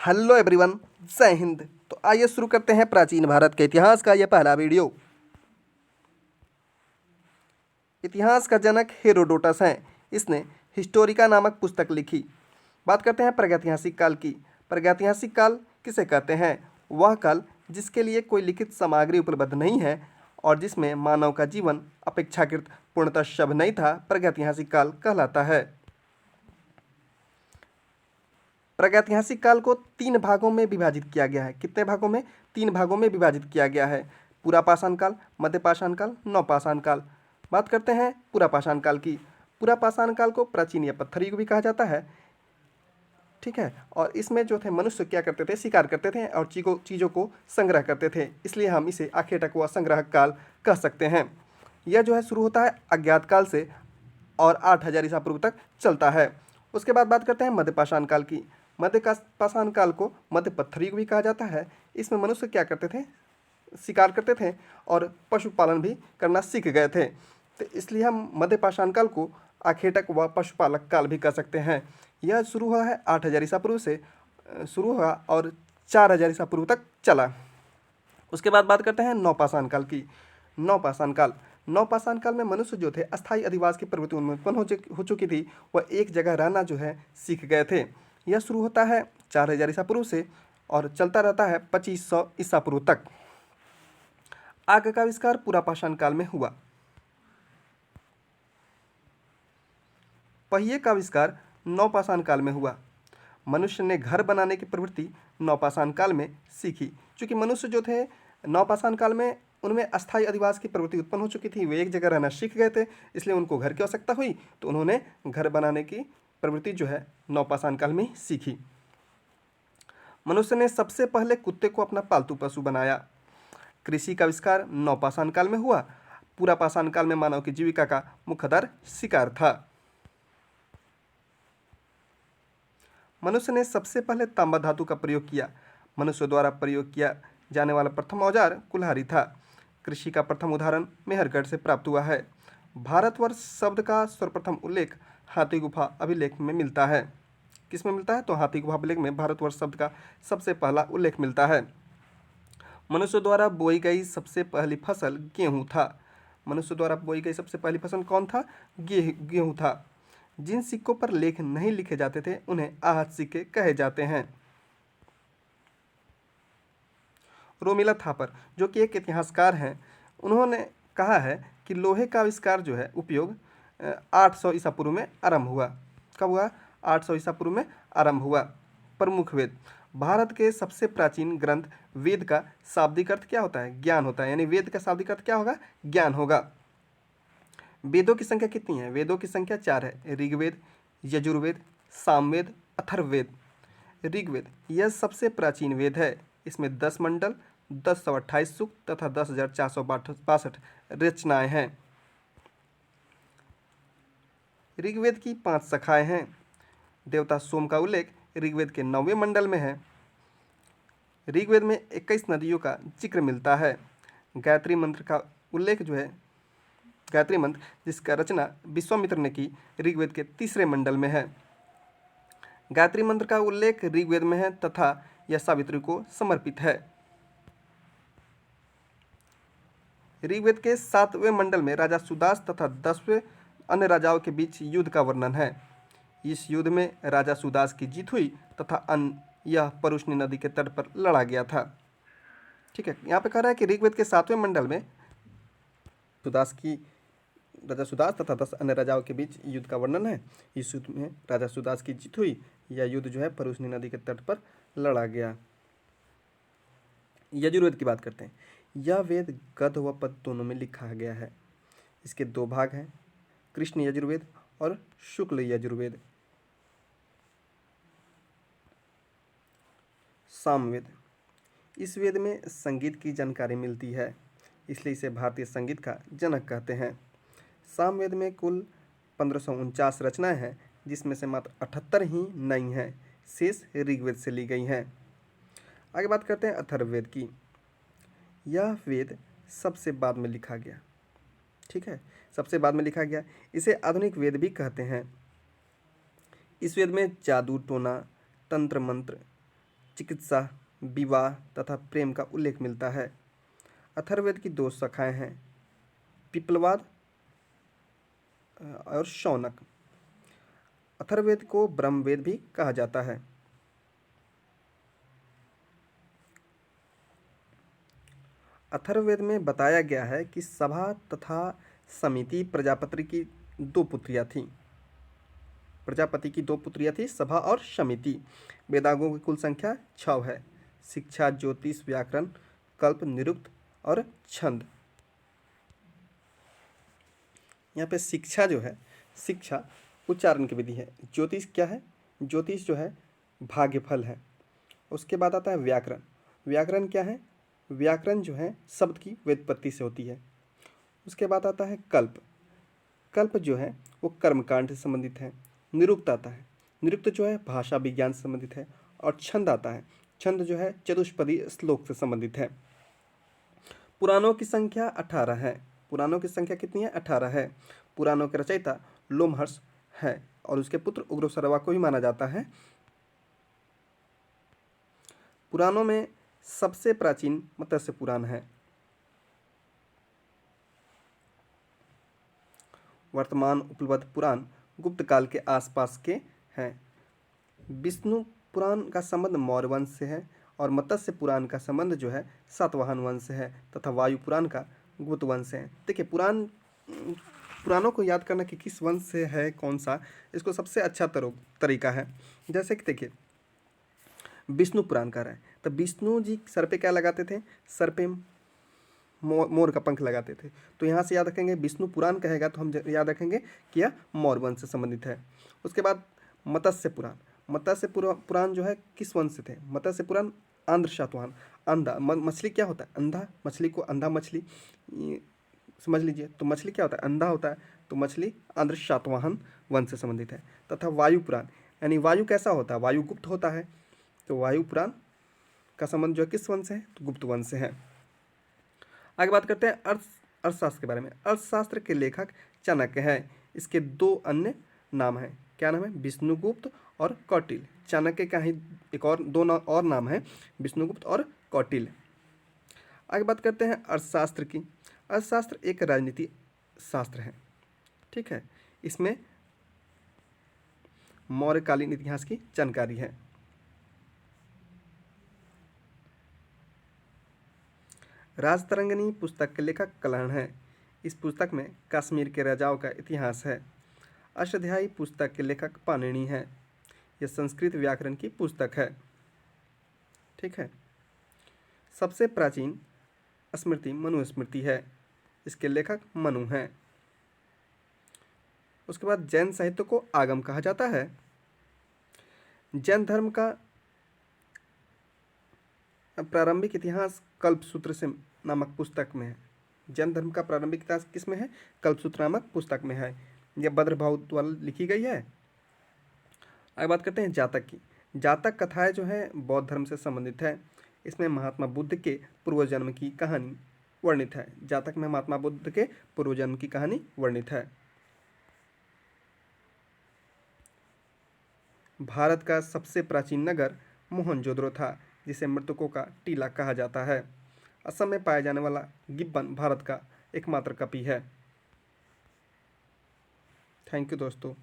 Hello everyone, जय हिंद। तो आइए शुरू करते हैं प्राचीन भारत के इतिहास का यह पहला वीडियो। इतिहास का जनक हेरोडोटस है। इसने हिस्टोरिका नामक पुस्तक लिखी। बात करते हैं प्रागैतिहासिक काल की। प्रागैतिहासिक काल किसे कहते हैं? वह काल जिसके लिए कोई लिखित सामग्री उपलब्ध नहीं है और जिसमें मानव का जीवन अपेक्षाकृत पूर्णतः शुभ नहीं था, प्रागैतिहासिक काल कहलाता है। प्रागैतिहासिक काल को 3 भागों में विभाजित किया गया है। कितने भागों में? 3 भागों में विभाजित किया गया है। पुरापाषाण काल, मध्यपाषाण काल, नवपाषाण काल। बात करते हैं पुरापाषाण काल की। पुरापाषाण काल को प्राचीन या पत्थर युग भी कहा जाता है। ठीक है। और इसमें जो थे मनुष्य क्या करते थे? शिकार करते थे और चीज़ों को संग्रह करते थे, इसलिए हम इसे आखेटक व संग्रह काल कह सकते हैं। यह जो है शुरू होता है अज्ञात काल से और 8000 ईसा पूर्व तक चलता है। उसके बाद बात करते हैं मध्यपाषाण काल की। मध्यपाषाण काल को मध्य पत्थर युग भी कहा जाता है। इसमें मनुष्य क्या करते थे? शिकार करते थे और पशुपालन भी करना सीख गए थे, तो इसलिए हम मध्यपाषाण काल को आखेटक व पशुपालक काल भी कह सकते हैं। यह शुरू हुआ है 8000 ईसा पूर्व से शुरू हुआ और 4000 ईसा पूर्व तक चला। उसके बाद बात करते हैं नवपाषाण काल की। नवपाषाण काल में मनुष्य जो थे अस्थायी अधिवास की प्रवृत्ति उनमें उत्पन्न हो चुकी थी। वह एक जगह रहना जो है सीख गए थे। यह शुरू होता है 4000 ईसा पूर्व से और चलता रहता है 2500 ईसा पूर्व तक। आग का आविष्कार पुरापाषाण काल में हुआ। पहिए का आविष्कार नवपाषाण काल में हुआ। मनुष्य ने घर बनाने की प्रवृत्ति नवपाषाण काल में सीखी। क्योंकि मनुष्य जो थे नवपाषाण काल में उनमें अस्थायी अधिवास की प्रवृत्ति उत्पन्न हो चुकी थी, वे एक जगह रहना सीख गए थे, इसलिए उनको घर की आवश्यकता हुई, तो उन्होंने घर बनाने की प्रवृत्ति जो है नवपाषाण काल में सीखी। मनुष्य ने सबसे पहले कुत्ते को अपना पालतू पशु बनाया। कृषि का आविष्कार नवपाषाण काल में हुआ। पुरापाषाण काल में मानव की जीविका का मुख्य आधार शिकार था। मनुष्य ने सबसे पहले तांबा धातु का प्रयोग किया। मनुष्य द्वारा प्रयोग किया जाने वाला प्रथम औजार कुल्हाड़ी था। कृषि का प्रथम उदाहरण मेहरगढ़ से प्राप्त हुआ है। भारतवर्ष शब्द का सर्वप्रथम उल्लेख हाथी गुफा अभिलेख में मिलता है। किस में मिलता है? तो हाथी गुफा अभिलेख में भारतवर्ष शब्द का सबसे पहला उल्लेख मिलता है। मनुष्य द्वारा बोई गई सबसे पहली फसल गेहूँ था। मनुष्य द्वारा बोई गई सबसे पहली फसल कौन था? गेहूँ था। जिन सिक्कों पर लेख नहीं लिखे जाते थे उन्हें आहत सिक्के कहे जाते हैं। रोमिला थापर जो कि एक इतिहासकार हैं, उन्होंने कहा है कि लोहे का आविष्कार जो है उपयोग 800 ईसा पूर्व में आरंभ हुआ। कब हुआ? 800 ईसा पूर्व में आरंभ हुआ। प्रमुख वेद। भारत के सबसे प्राचीन ग्रंथ वेद का शाब्दिक अर्थ क्या होता है? ज्ञान होता है। यानी वेद का शाब्दिक अर्थ क्या होगा? ज्ञान होगा। वेदों की संख्या कितनी है? वेदों की संख्या 4 है। ऋग्वेद, यजुर्वेद, सामवेद, अथर्ववेद। ऋग्वेद यह सबसे प्राचीन वेद है। इसमें 10 मंडल, 1028 सूक्त तथा 10,462 रचनाएं हैं। ऋग्वेद की 5 शाखाएं हैं। देवता सोम का उल्लेख ऋग्वेद के 9वें मंडल में है। ऋग्वेद में 21 नदियों का जिक्र मिलता है। गायत्री मंत्र का उल्लेख जो है, गायत्री मंत्र जिसका रचना विश्वामित्र ने की, ऋग्वेद के 3रे मंडल में है। गायत्री मंत्र का उल्लेख ऋग्वेद में है तथा यह सावित्री को समर्पित है। ऋग्वेद के 7वें मंडल में राजा सुदास तथा 10वें अन्य राजाओं के बीच युद्ध का वर्णन है। इस युद्ध में राजा सुदास की जीत हुई तथा यह परुष्णी नदी के तट पर लड़ा गया था। ठीक है। यहाँ पे कह रहा है कि ऋग्वेद के 7वें मंडल में राजा सुदास तथा 10 अन्य राजाओं के बीच युद्ध का वर्णन है। इस युद्ध में राजा सुदास की जीत हुई। यह युद्ध जो है परुष्णी नदी के तट पर लड़ा गया। यजुर्वेद की बात करते हैं। यह वेद गद्य व पद्य दोनों में लिखा गया है। इसके 2 भाग हैं, कृष्ण यजुर्वेद और शुक्ल यजुर्वेद। सामवेद, इस वेद में संगीत की जानकारी मिलती है, इसलिए इसे भारतीय संगीत का जनक कहते हैं। सामवेद में कुल 1549 रचनाएं हैं, जिसमें से मात्र 78 ही नई हैं, शेष ऋग्वेद से ली गई हैं। आगे बात करते हैं अथर्ववेद की। यह वेद सबसे बाद में लिखा गया। ठीक है, सबसे बाद में लिखा गया। इसे आधुनिक वेद भी कहते हैं। इस वेद में जादू टोना, तंत्र मंत्र, चिकित्सा, विवाह तथा प्रेम का उल्लेख मिलता है। अथर्ववेद की 2 शाखाएं हैं, पिपलवाद और शौनक। अथर्ववेद को ब्रह्मवेद भी कहा जाता है। अथर्ववेद में बताया गया है कि सभा तथा समिति प्रजापति की 2 पुत्रियां थीं। प्रजापति की 2 पुत्रियां थी, सभा और समिति। वेदांगों की कुल संख्या 6 है, शिक्षा, ज्योतिष, व्याकरण, कल्प, निरुक्त और छंद। यहाँ पे शिक्षा जो है, शिक्षा उच्चारण की विधि है। ज्योतिष क्या है? ज्योतिष जो है भाग्यफल है। उसके बाद आता है व्याकरण। व्याकरण क्या है? व्याकरण जो है शब्द की व्युत्पत्ति से होती है। उसके बाद आता है कल्प। कल्प जो है वो कर्मकांड से संबंधित है। निरुक्त आता है, निरुक्त जो है भाषा विज्ञान से संबंधित है। और छंद आता है, छंद जो है चतुष्पदी श्लोक से संबंधित है। पुराणों की संख्या 18 है। पुराणों की संख्या कितनी है? 18 है। पुराणों के रचयिता लोमहर्ष है और उसके पुत्र उग्रसर्वा को भी माना जाता है। पुराणों में सबसे प्राचीन मत्स्य पुराण है। वर्तमान उपलब्ध पुराण गुप्त काल के आसपास के हैं। विष्णु पुराण का संबंध मौर्य वंश से है और मत्स्य पुराण का संबंध जो है सातवाहन वंश से है तथा वायु पुराण का गुप्त वंश से है। देखिए पुराणों को याद करना कि किस वंश से है कौन सा, इसको सबसे अच्छा तरीका है। जैसे कि देखिए विष्णु पुराण का है तो विष्णु जी सर पे क्या लगाते थे? सर पे मोर का पंख लगाते थे। तो यहाँ से याद रखेंगे, विष्णु पुराण कहेगा तो हम याद रखेंगे कि यह मौर्य वंश से संबंधित है। उसके बाद मत्स्य पुराण। मत्स्य पुराण जो है किस वंश से थे? मत्स्य पुराण आंध्र सातवाहन। अंधा मछली क्या होता है? अंधा। मछली को अंधा मछली समझ लीजिए। तो मछली क्या होता है? अंधा होता है। तो मछली आंध्र सातवाहन वंश से संबंधित है। तथा वायु पुराण, यानी वायु कैसा होता है? वायु गुप्त होता है। तो वायु पुराण का संबंध जो है किस वंश से है? तो गुप्त वंश से है। आगे बात करते हैं अर्थशास्त्र के बारे में। अर्थशास्त्र के लेखक चाणक्य है। इसके 2 अन्य नाम हैं। क्या नाम है? विष्णुगुप्त और कौटिल्य। चाणक्य का ही एक और 2 और नाम है, विष्णुगुप्त और कौटिल्य। आगे बात करते हैं अर्थशास्त्र की। अर्थशास्त्र एक राजनीति शास्त्र है, ठीक है। इसमें मौर्यकालीन इतिहास की जानकारी है। राजतरंगिणी पुस्तक के लेखक कलहण है। इस पुस्तक में कश्मीर के राजाओं का इतिहास है। अष्टाध्यायी पुस्तक के लेखक पाणिनि है। यह संस्कृत व्याकरण की पुस्तक है, ठीक है। सबसे प्राचीन स्मृति मनुस्मृति है। इसके लेखक मनु हैं। उसके बाद जैन साहित्य को आगम कहा जाता है। जैन धर्म का प्रारंभिक इतिहास कल्पसूत्र से नामक पुस्तक में है। जैन धर्म का प्रारंभिक इतिहास किस में है? कल्पसूत्र नामक पुस्तक में है। यह भद्रभाव द्वारा लिखी गई है। आगे बात करते हैं जातक की। जातक कथाएं जो है बौद्ध धर्म से संबंधित है। इसमें महात्मा बुद्ध के पूर्वजन्म की कहानी वर्णित है। जातक में महात्मा बुद्ध के पूर्वजन्म की कहानी वर्णित है। भारत का सबसे प्राचीन नगर मोहनजोदड़ो था, जिसे मृतकों का टीला कहा जाता है। असम में पाया जाने वाला गिब्बन भारत का एकमात्र कपि है। थैंक यू दोस्तों।